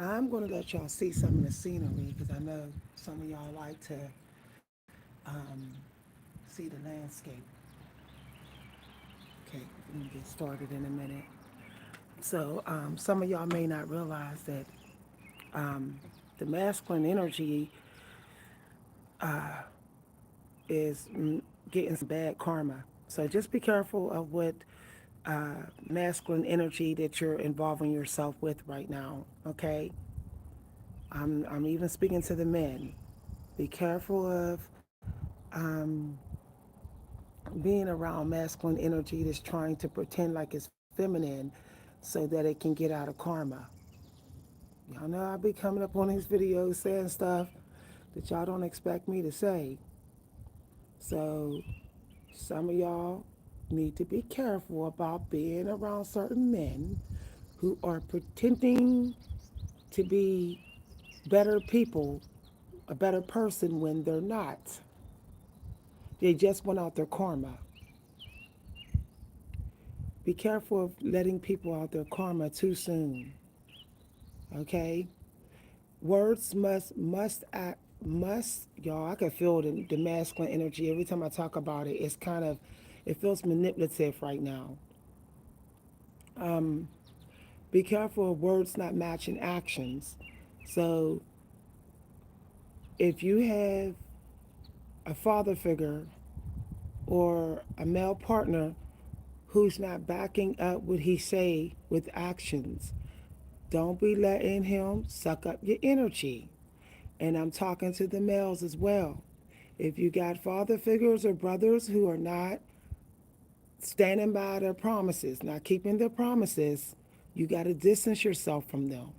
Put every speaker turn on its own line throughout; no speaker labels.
I'm going to let y'all see some of the scenery because I know some of y'all like to um, see the landscape. Okay, we're going to get started in a minute. So, some of y'all may not realize that the masculine energy is getting some bad karma. So, just be careful of what masculine energy that you're involving yourself with right now. Okay, I'm even speaking to the men. Be careful of being around masculine energy that's trying to pretend like it's feminine so that it can get out of karma. Y'all know I'll be coming up on these videos saying stuff that y'all don't expect me to say. So some of y'all need to be careful about being around certain men who are pretending to be better people, a better person when they're not. They just went out their karma. Be careful of letting people out their karma too soon. Okay? Words must act must y'all. I can feel the masculine energy every time I talk about it. It's kind of it feels manipulative right now. Be careful of words not matching actions. So if you have a father figure or a male partner who's not backing up what he say with actions, don't be letting him suck up your energy. And I'm talking to the males as well. If you got father figures or brothers who are not standing by their promises, not keeping their promises, you got to distance yourself from them.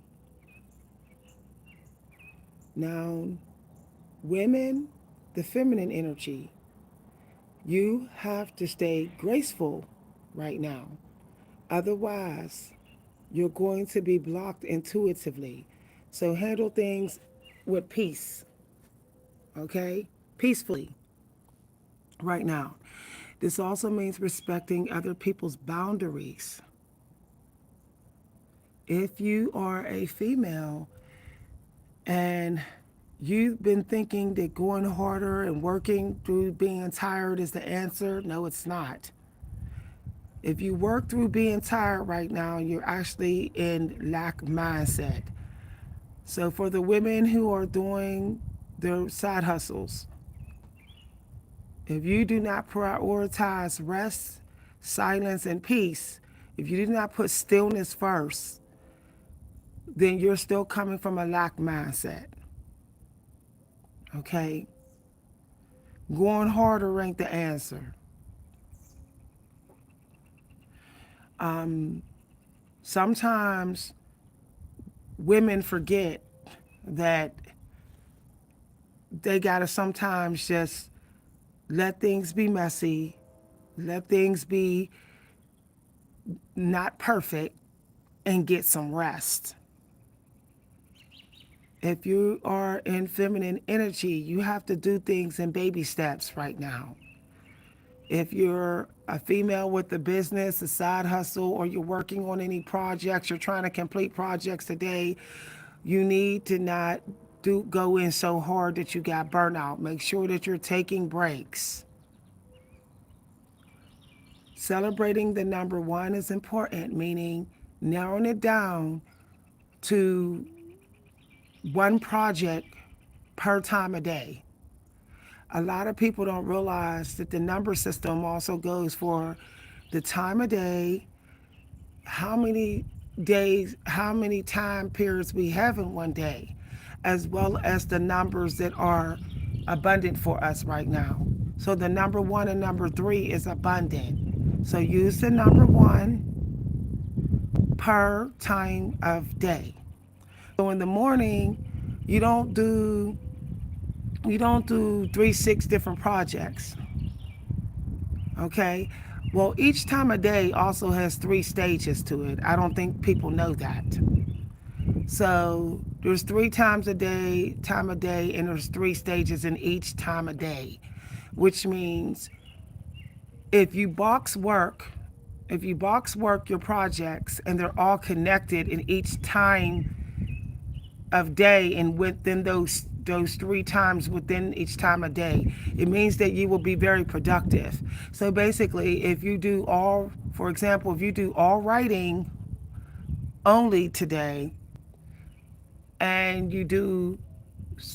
Now, women, the feminine energy, you have to stay graceful right now. Otherwise, you're going to be blocked intuitively. So handle things with peace, okay? Peacefully right now. This also means respecting other people's boundaries. If you are a female and you've been thinking that going harder and working through being tired is the answer, no, it's not. If you work through being tired right now, you're actually in lack mindset. So, for the women who are doing their side hustles, if you do not prioritize rest, silence, and peace, if you do not put stillness first, then you're still coming from a lack mindset. Okay? Going harder ain't the answer. Sometimes women forget that they gotta sometimes just let things be messy, let things be not perfect, and get some rest. If you are in feminine energy, you have to do things in baby steps right now. If you're a female with a business, a side hustle, or you're working on any projects, you're trying to complete projects today, you need to not go in so hard that you got burnout. Make sure that you're taking breaks. Celebrating the number one is important, meaning narrowing it down to one project per time a day. A lot of people don't realize that the number system also goes for the time of day, how many days, how many time periods we have in one day, as well as the numbers that are abundant for us right now. So the number one and number three is abundant. So use the number one per time of day. So in the morning, you don't do you don't do 3 6 different projects. Okay? Well, each time a day also has 3 stages to it. I don't think people know that. So there's 3 times a day, and there's 3 stages in each time a day, which means if you box work, your projects and they're all connected in each time of day, and within those 3 times within each time of day, it means that you will be very productive. So basically, if you do all, for example, if you do all writing only today, and you do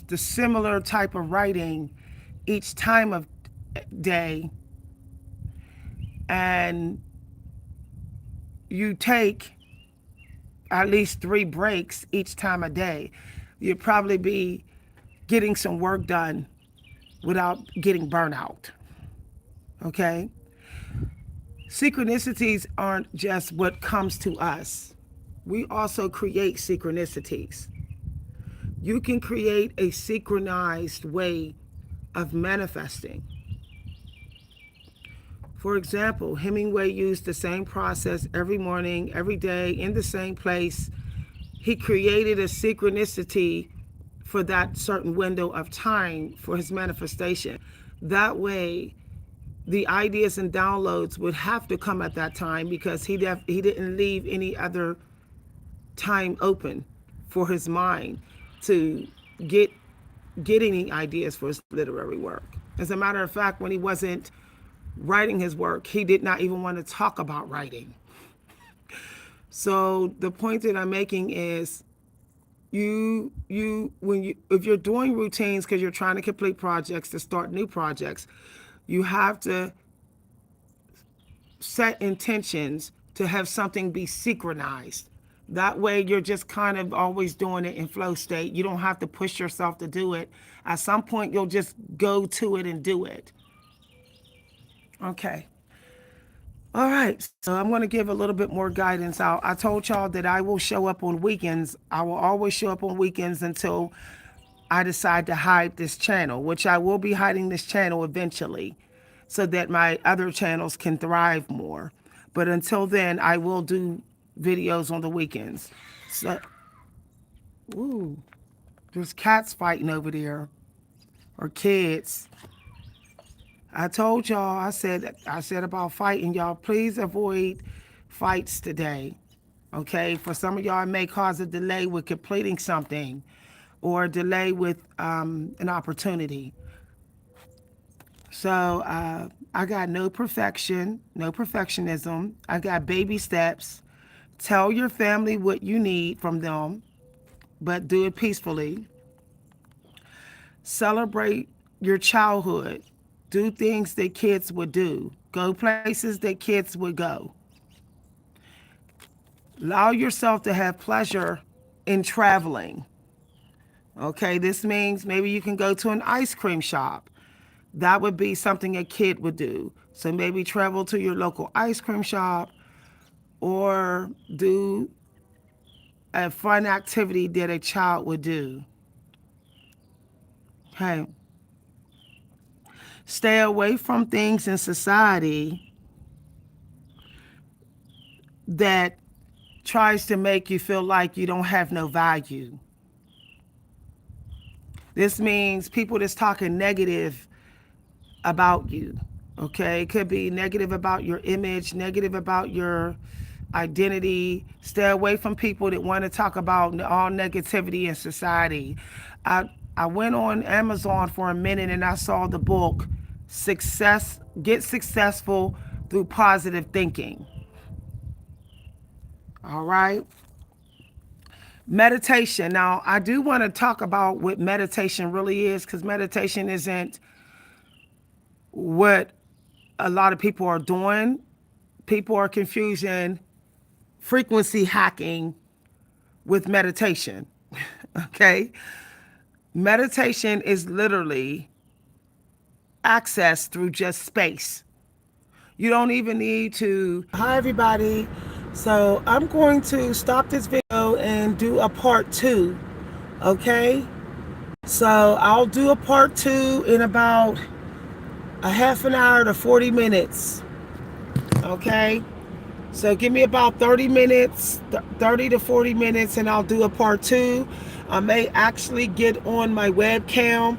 the similar type of writing each time of day, and you take at least 3 breaks each time a day, you'd probably be getting some work done without getting burnout. Okay? Synchronicities aren't just what comes to us, we also create synchronicities. You can create a synchronized way of manifesting. For example, Hemingway used the same process every morning, every day, in the same place. He created a synchronicity for that certain window of time for his manifestation. That way, the ideas and downloads would have to come at that time, because he didn't leave any other time open for his mind to get any ideas for his literary work. As a matter of fact, when he wasn't writing his work, he did not even want to talk about writing. So the point that I'm making is, when you if you're doing routines because you're trying to complete projects, to start new projects, you have to set intentions to have something be synchronized. That way you're just kind of always doing it in flow state. You don't have to push yourself to do it. At some point you'll just go to it and do it. Okay. All right, so I'm going to give a little bit more guidance out. I told y'all that I will show up on weekends. I will always show up on weekends until I decide to hide this channel, which I will be hiding this channel eventually so that my other channels can thrive more. But until then, I will do videos on the weekends. So, ooh, there's cats fighting over there, or kids. I told y'all, I said about fighting, y'all, please avoid fights today. Okay, for some of y'all, it may cause a delay with completing something, or a delay with an opportunity. So I got no perfection, no perfectionism. I got baby steps. Tell your family what you need from them, but do it peacefully. Celebrate your childhood. Do things that kids would do. Go places that kids would go. Allow yourself to have pleasure in traveling. Okay, this means maybe you can go to an ice cream shop. That would be something a kid would do. So maybe travel to your local ice cream shop, or do a fun activity that a child would do. Okay. Stay away from things in society that tries to make you feel like you don't have no value. This means people that's talking negative about you. Okay, it could be negative about your image, negative about your identity. Stay away from people that want to talk about all negativity in society. I went on Amazon for a minute and I saw the book Success Get Successful Through Positive Thinking. All right. Meditation. Now, I do want to talk about what meditation really is, because meditation isn't what a lot of people are doing. People are confusing frequency hacking with meditation. Okay? Meditation is literally access through just space. You don't even need to. Hi, everybody. So I'm going to stop this video and do a part 2. Okay? So I'll do a part 2 in about a half an hour to 40 minutes. Okay? So give me about 30 minutes, 30 to 40 minutes, and I'll do a part 2. I may actually get on my webcam